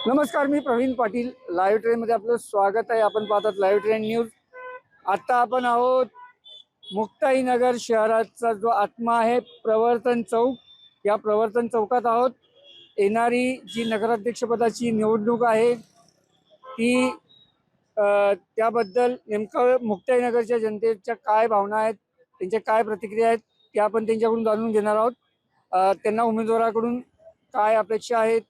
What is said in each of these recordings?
नमस्कार, मी प्रवीण पाटील. लाईव्ह ट्रेनमध्ये आपलं स्वागत आहे. आपण पाहतात लाईव्ह ट्रेन न्यूज. आता आपण आहोत मुक्ताईनगर शहराचा जो आत्मा आहे प्रवर्तन चौक. या प्रवर्तन चौकात आहोत. येणारी जी नगराध्यक्षपदाची निवडणूक आहे ती त्याबद्दल नेमकं मुक्ताईनगरच्या जनतेच्या काय भावना आहेत, त्यांच्या काय प्रतिक्रिया आहेत, त्या आपण त्यांच्याकडून जाणून घेणार आहोत. त्यांना उमेदवाराकडून काय अपेक्षा आहेत,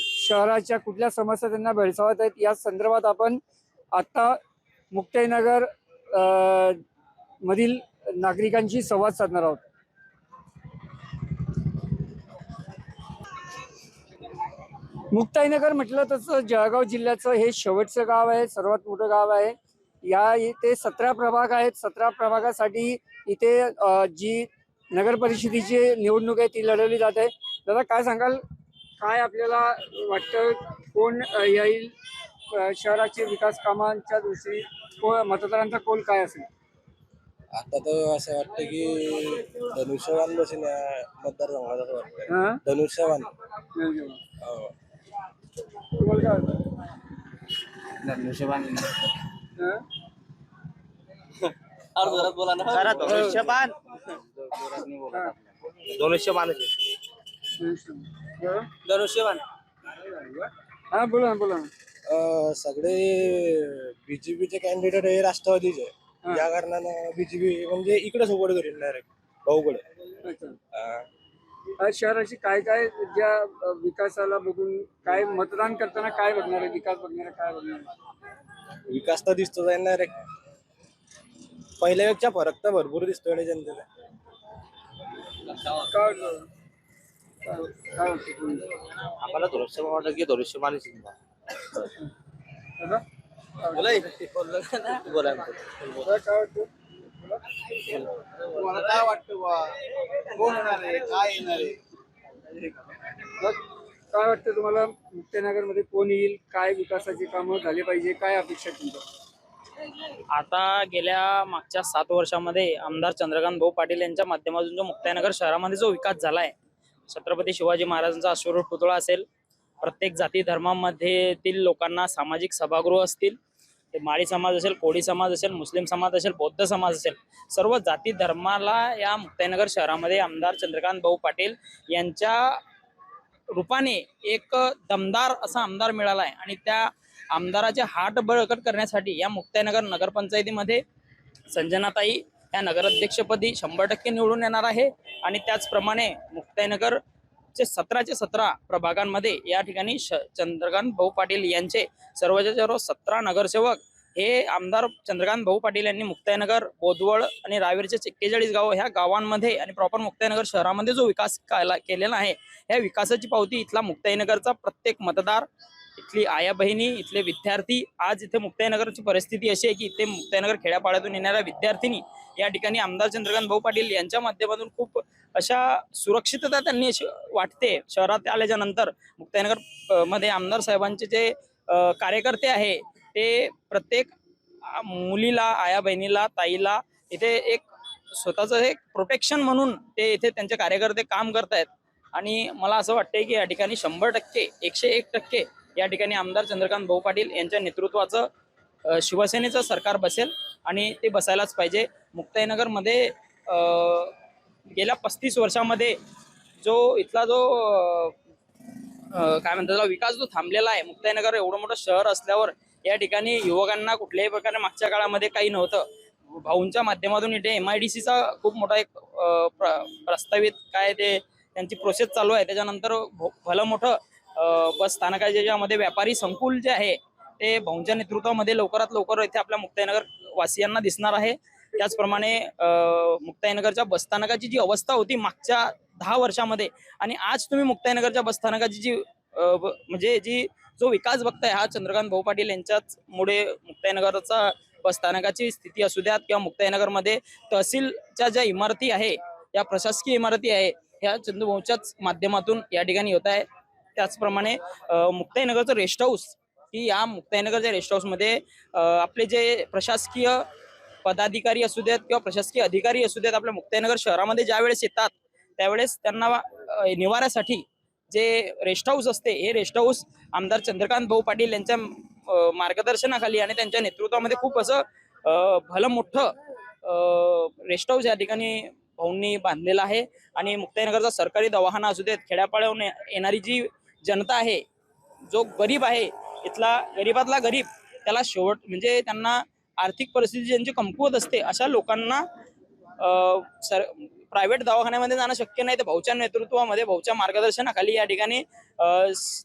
शहराच्या कुठल्या समस्या त्यांना भेडसावत आहेत, या संदर्भात आपण आता मुक्ताईनगर मधील नागरिकांशी संवाद साधणार आहोत. मुक्ताईनगर म्हटलं तसं जळगाव जिल्ह्याचं हे शेवटचं गाव आहे, सर्वात मोठं गाव आहे. या इथे 17 प्रभाग आहेत. 17 प्रभागासाठी इथे जी नगर परिषदेची निवडणूक आहे ती लढवली जाते. दादा, काय सांगाल, काय आपल्याला वाटतं, कोण येईल शहराचे विकास कामांच्या दृष्टीने, मतदारांचा कौल काय असेल? आता तर असं वाटतं की धनुष्यवान बसेल या मतदारसंघात असं वाटतं. धनुष्यवान. हो. तुम्हाला काय वाटतं? धनुष्यवान. बोला ना. धनुष्यबाण. धनुष्यबाण. धनुष्यबाण. हा, बोला ना, बोला ना. सगळे बीजेपीचे कॅन्डिडेट हे राष्ट्रवादीचे आहे. या कारणानं बीजेपी म्हणजे इकडे सपोर्ट करेल डायरेक्ट भाऊकडे. शहराची काय काय ज्या विकासाला बघून काय मतदान करताना काय बघणार आहे, विकास बघणार आहे, काय बघणार आहे? विकास तर दिसतो जाईल डायरेक्ट. पहिल्यापेक्षा फरक तर भरपूर दिसतोय आणि जनतेला. काय वाटतं? काय वाटतं तुम्ही? आम्हाला धनुष्यबाण वाटत की धनुष्यबाण दादा? बोला बोला दादा, काय वाटतं? तुम्हाला काय वाटतं बा, कोण येणार आहे, काय येणार आहे? दादा, काय वाटतं तुम्हाला, मुक्ताईनगर मध्ये कोण येईल, काय विकासाची कामं झाली पाहिजे, काय अपेक्षा तुमच्या? आता गेल्या मागच्या 7 वर्षामध्ये आमदार चंद्रकांत भाऊ पाटील यांच्या माध्यमातून जो मुक्ताईनगर शहरामध्ये जो विकास झाला आहे, छत्रपती शिवाजी महाराजांचा अश्वरूढ पुतळा असेल, प्रत्येक जाती धर्मामध्येतील लोकांना सामाजिक सभागृह असतील, ते माळी समाज असेल, कोळी समाज असेल, मुस्लिम समाज असेल, बौद्ध समाज असेल, सर्व जाती धर्माला या मुक्ताईनगर शहरामध्ये आमदार चंद्रकांत भाऊ पाटील यांच्या रूपाने एक दमदार असा आमदार मिळाला आहे. आणि त्या आमदाराचे हात बळकट करण्यासाठी या मुक्ताईनगर नगरपंचायतीमध्ये संजनाताई या नगराध्यक्षपदी 100% निवडून येणार आहे. आणि त्याचप्रमाणे मुक्ताईनगर 17चे 17 प्रभागांमध्ये या ठिकाणी चंद्रकांत भाऊ पाटील यांचे सर्वच्या सर्व 17 नगरसेवक हे आमदार चंद्रकांत भाऊ पाटील यांनी मुक्ताईनगर, बोदवड आणि रावेरचे 41 गाव ह्या गावांमध्ये आणि प्रॉपर मुक्ताईनगर शहरामध्ये जो विकास केलेला आहे, ह्या विकासाची पावती इथला मुक्ताईनगरचा प्रत्येक मतदार, इथली आया बहिणी, इथले विद्यार्थी, आज इथे मुक्ताईनगरची परिस्थिती अशी आहे की इथे मुक्ताईनगर खेड्यापाड्यातून येणाऱ्या विद्यार्थिनी या ठिकाणी आमदार चंद्रकांत भाऊ पाटील यांच्या माध्यमातून खूप अशा सुरक्षितता त्यांनी अशी वाटते. शहरात आल्याच्या नंतर मुक्ताईनगर मध्ये आमदार साहेबांचे जे कार्यकर्ते आहे ते प्रत्येक मुलीला, आया बहिणीला, ताईला इथे एक स्वतःचं एक प्रोटेक्शन म्हणून ते इथे त्यांचे कार्यकर्ते काम करतायत. आणि मला असं वाटतंय की या ठिकाणी 100%, 101% या ठिकाणी आमदार चंद्रकांत भाऊ पाटील यांच्या नेतृत्वाचं शिवसेनेचं सरकार बसेल आणि ते बसायलाच पाहिजे. मुक्ताईनगरमध्ये गेल्या 35 वर्षामध्ये जो इथला जो काय म्हणतात विकास जो थांबलेला आहे, मुक्ताईनगर एवढं मोठं शहर असल्यावर या ठिकाणी युवकांना कुठल्याही प्रकारे मागच्या काळामध्ये काही नव्हतं. भाऊंच्या माध्यमातून इथे MIDCचा खूप मोठा एक प्रस्तावित काय ते त्यांची प्रोसेस चालू आहे. त्याच्यानंतर भलं मोठं बस स्थानकाच्या ज्यामध्ये व्यापारी संकुल जे आहे ते भाऊंच्या नेतृत्वामध्ये लवकरात लवकर इथे आपल्या मुक्ताईनगर वासियांना दिसणार आहे. त्याचप्रमाणे मुक्ताईनगरच्या बसस्थानकाची जी अवस्था होती मागच्या 10 वर्षामध्ये आणि आज तुम्ही मुक्ताईनगरच्या बसस्थानकाची जी म्हणजे जो विकास बघताय हा चंद्रकांत भाऊ पाटील यांच्याच मुळे मुक्ताईनगरचा बसस्थानकाची स्थिती असू द्यात किंवा मुक्ताईनगरमध्ये तहसीलच्या ज्या इमारती आहे, या प्रशासकीय इमारती आहे, ह्या चंद्रभाऊच्याच माध्यमातून या ठिकाणी होत आहे. त्याचप्रमाणे मुक्ताईनगरचं रेस्ट हाऊस, की या मुक्ताईनगरच्या रेस्ट हाऊसमध्ये आपले जे प्रशासकीय पदाधिकारी असू देत किंवा प्रशासकीय अधिकारी असू देत आपल्या मुक्ताईनगर शहरामध्ये ज्या वेळेस येतात त्यावेळेस त्यांना निवाऱ्यासाठी जे रेस्ट हाऊस असते, हे रेस्ट हाऊस आमदार चंद्रकांत भाऊ पाटील यांच्या मार्गदर्शनाखाली आणि त्यांच्या नेतृत्वामध्ये खूप असं भलं मोठं रेस्ट हाऊस या ठिकाणी भाऊंनी बांधलेलं आहे. आणि मुक्ताईनगरचा सरकारी दवाखाना असू देत, खेड्यापाड्याहून येणारी जी जनता आहे, जो गरीब आहे, इथला गरीबातला गरीब, त्याला शेवट म्हणजे त्यांना आर्थिक परिस्थिती ज्यांची कमकुवत असते अशा लोकांना प्रायव्हेट दवाखान्यामध्ये जाणं शक्य नाही. तर भाऊच्या नेतृत्वामध्ये, भाऊच्या मार्गदर्शनाखाली या ठिकाणी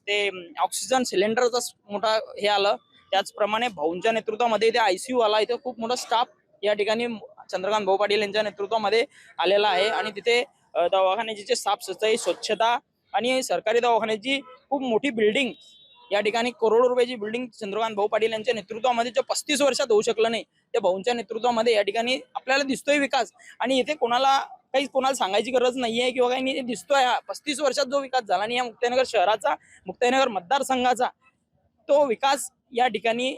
ते ऑक्सिजन सिलेंडरचा मोठा हे आलं. त्याचप्रमाणे भाऊंच्या नेतृत्वामध्ये इथे ICU आला. इथे खूप मोठा स्टाफ या ठिकाणी चंद्रकांत भाऊ पाटील यांच्या नेतृत्वामध्ये आलेला आहे. आणि तिथे दवाखान्याची साफसफाई, स्वच्छता आणि सरकारी दवाखान्याची खूप मोठी बिल्डिंग, या ठिकाणी करोडो रुपयाची बिल्डिंग चंद्रकांत भाऊ पाटील यांच्या नेतृत्वामध्ये जे 35 वर्षात होऊ शकलं नाही, ते भाऊंच्या नेतृत्वामध्ये या ठिकाणी आपल्याला दिसतोय विकास. आणि इथे कोणाला सांगायची गरज नाहीये किंवा काही नाही, दिसतोय. 35 वर्षात जो विकास झाला आणि या मुक्ताईनगर शहराचा, मुक्ताईनगर मतदारसंघाचा तो विकास या ठिकाणी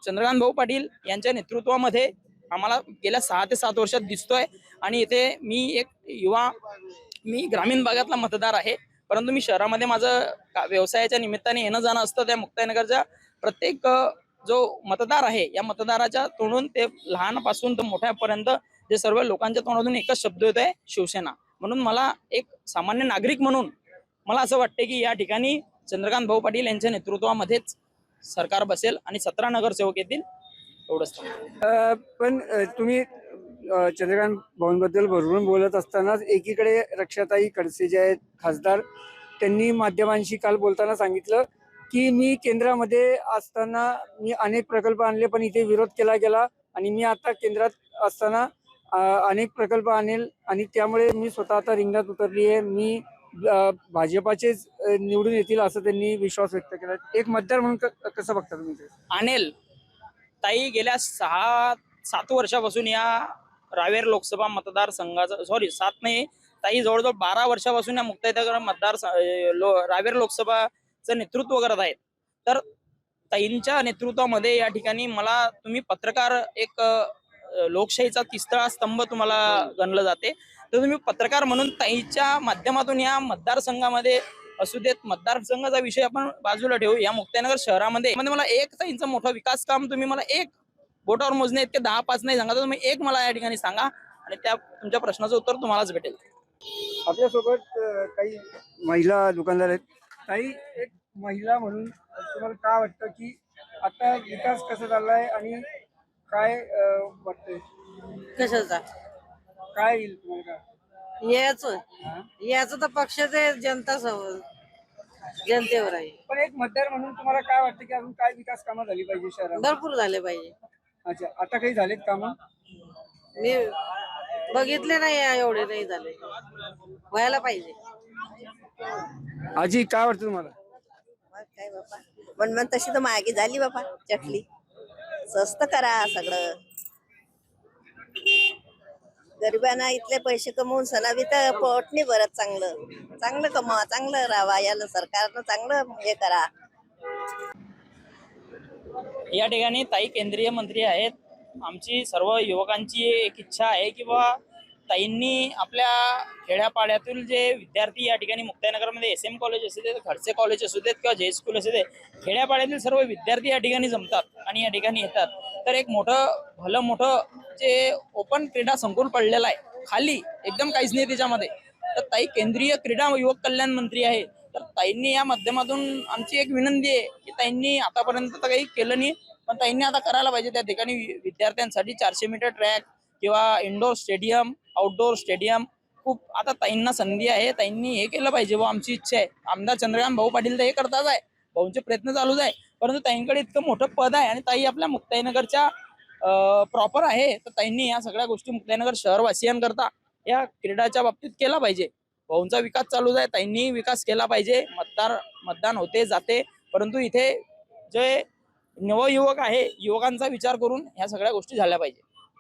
चंद्रकांत भाऊ पाटील यांच्या नेतृत्वामध्ये आम्हाला गेल्या 6 ते 7 वर्षात दिसतोय. आणि इथे मी ग्रामीण भागातला मतदार आहे, परंतु मी शहरामध्ये माझं व्यवसायाच्या निमित्ताने येणं जाणं असतं. त्या मुक्ताईनगरच्या प्रत्येक जो मतदार आहे, या मतदाराच्या तोंडून ते लहानापासून तर मोठ्यापर्यंत जे सर्व लोकांच्या तोंडातून एकच शब्द येत आहे, शिवसेना. म्हणून मला एक सामान्य नागरिक म्हणून मला असं वाटते की या ठिकाणी चंद्रकांत भाऊ पाटील यांच्या नेतृत्वामध्येच सरकार बसेल आणि 17 नगरसेवक येतील, एवढंच. पण तुम्ही चंद्रकांत भाऊंबद्दल भरभरून बोलत असतानाच एकीकडे रक्षाताई खडसे जे आहेत खासदार, त्यांनी माध्यमांशी काल बोलताना सांगितलं की मी केंद्रामध्ये असताना मी अनेक प्रकल्प आणले, पण इथे विरोध केला गेला आणि मी आता केंद्रात असताना अनेक प्रकल्प आणेल आणि त्यामुळे मी स्वतः आता रिंगणात उतरली आहे. मी भाजपाचेच निवडून येतील असं त्यांनी विश्वास व्यक्त केला. एक मतदार म्हणून कसं बघता तुम्ही ते? आणेल ताई. गेल्या 6-7 वर्षापासून या रावेर लोकसभा मतदारसंघाचा 7 नाही ताई, जवळजवळ 12 वर्षापासून या मुक्ताईनगर रावेर लोकसभाचं नेतृत्व करत आहेत. तर ताईंच्या नेतृत्वामध्ये या ठिकाणी मला तुम्ही पत्रकार, एक लोकशाहीचा तिसरा स्तंभ तुम्हाला गणलं जाते, तर तुम्ही पत्रकार म्हणून ताईच्या माध्यमातून या मतदारसंघामध्ये असू देत, मतदारसंघाचा विषय आपण बाजूला ठेवू, या मुक्ताईनगर शहरामध्ये मला एक ताईंचा मोठा विकास काम तुम्ही मला एक बोटावर मोजणे इतके 10-5 नाही सांगा, तर तुम्ही एक मला या ठिकाणी सांगा आणि त्या तुमच्या प्रश्नाचं उत्तर तुम्हालाच भेटेल. आपल्यासोबत काही महिला दुकानदार आहेत. काही एक महिला म्हणून तुम्हाला काय वाटतं की आता विकास कसा चाललाय आणि काय वाटतंय, कशाचा काय येईल तुम्हाला? याच तर पक्षाचे जनतेवर आहे. पण एक मतदार म्हणून तुम्हाला काय वाटतं की अजून काय विकास कामं झाली पाहिजे शहरात? भरपूर झाले पाहिजे. अच्छा, आता काही झालेत कामं? मी बघितले नाही, एवढे नाही झाले, व्हायला पाहिजे. आजी काय वाटतं तुम्हाला? काय बापा, पण तशी तर मागे झाली बापा. चटली स्वस्त करा सगळं. गरिबांना इथले पैसे कमवून सणावी तर पोट नाही भरत. चांगलं कमवा, चांगलं राहा, याला सरकारनं चांगलं हे करा. या ठिकाणी ताई केंद्रीय मंत्री आहेत. आमची सर्व युवकांची एक इच्छा आहे की बा ताईंनी आपल्या खेड्यापाड्यातील जे विद्यार्थी या ठिकाणी मुक्ताईनगरमध्ये SM कॉलेज असू देत, खडसे कॉलेज असू देत किंवा जे स्कूल असू दे, खेड्यापाड्यातील सर्व विद्यार्थी या ठिकाणी जमतात आणि या ठिकाणी येतात. तर एक भलं मोठं जे ओपन क्रीडा संकुल पडलेलं आहे खाली, एकदम काहीच नाही त्याच्यामध्ये. तर ताई केंद्रीय क्रीडा व युवक कल्याण मंत्री आहे. तर ताईंनी या माध्यमातून आमची एक विनंती आहे की ताईंनी आतापर्यंत तर काही केलं नाही, पण ताईंनी आता करायला पाहिजे. त्या ठिकाणी विद्यार्थ्यांसाठी 400 मीटर ट्रॅक किंवा इंडोर स्टेडियम, आउटडोर स्टेडियम, खूप आता ताईंना संधी आहे. ताईंनी हे केलं पाहिजे व आमची इच्छा आहे. आमदार चंद्रकांत भाऊ पाटील तर हे करताच आहे, भाऊंचे प्रयत्न चालूच आहे, परंतु ताईंकडे इतकं मोठं पद आहे आणि ताई आपल्या मुक्ताईनगरच्या प्रॉपर आहे. तर ताईंनी या सगळ्या गोष्टी मुक्ताईनगर शहरवासियांकरता या क्रीडाच्या बाबतीत केला पाहिजे. भाऊंचा विकास चालूच आहे, ताईंनी विकास केला पाहिजे. मतदान होते जाते, परंतु इथे जे नवयुवक आहे, युवकांचा विचार करून ह्या सगळ्या गोष्टी झाल्या पाहिजे.